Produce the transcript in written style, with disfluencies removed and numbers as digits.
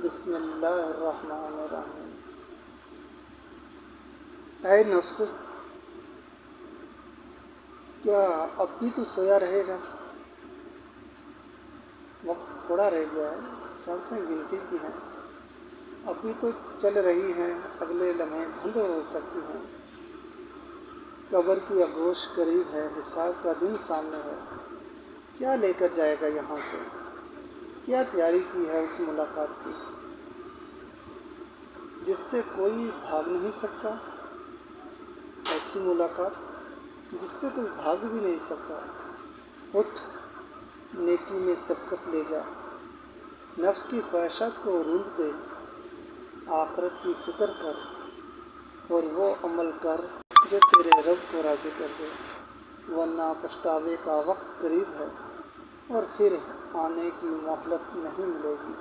بسم اللہ الرحمن الرحیم۔ اے نفس، کیا اب بھی تو سویا رہے گا؟ وقت تھوڑا رہ گیا ہے، سانسیں گنتی کی ہیں، ابھی تو چل رہی ہیں، اگلے لمحے بند ہو سکتی ہیں۔ قبر کی آغوش قریب ہے، حساب کا دن سامنے ہے۔ کیا لے کر جائے گا یہاں سے؟ کیا تیاری کی ہے اس ملاقات کی جس سے کوئی بھاگ نہیں سکتا؟ ایسی ملاقات جس سے کوئی بھاگ بھی نہیں سکتا۔ اٹھ، نیکی میں سبقت لے جا، نفس کی خواہشات کو روند دے، آخرت کی فکر کر اور وہ عمل کر جو تیرے رب کو راضی کر دے، ورنہ پچھتاوے کا وقت قریب ہے اور پھر آنے کی مہلت نہیں ملے گی۔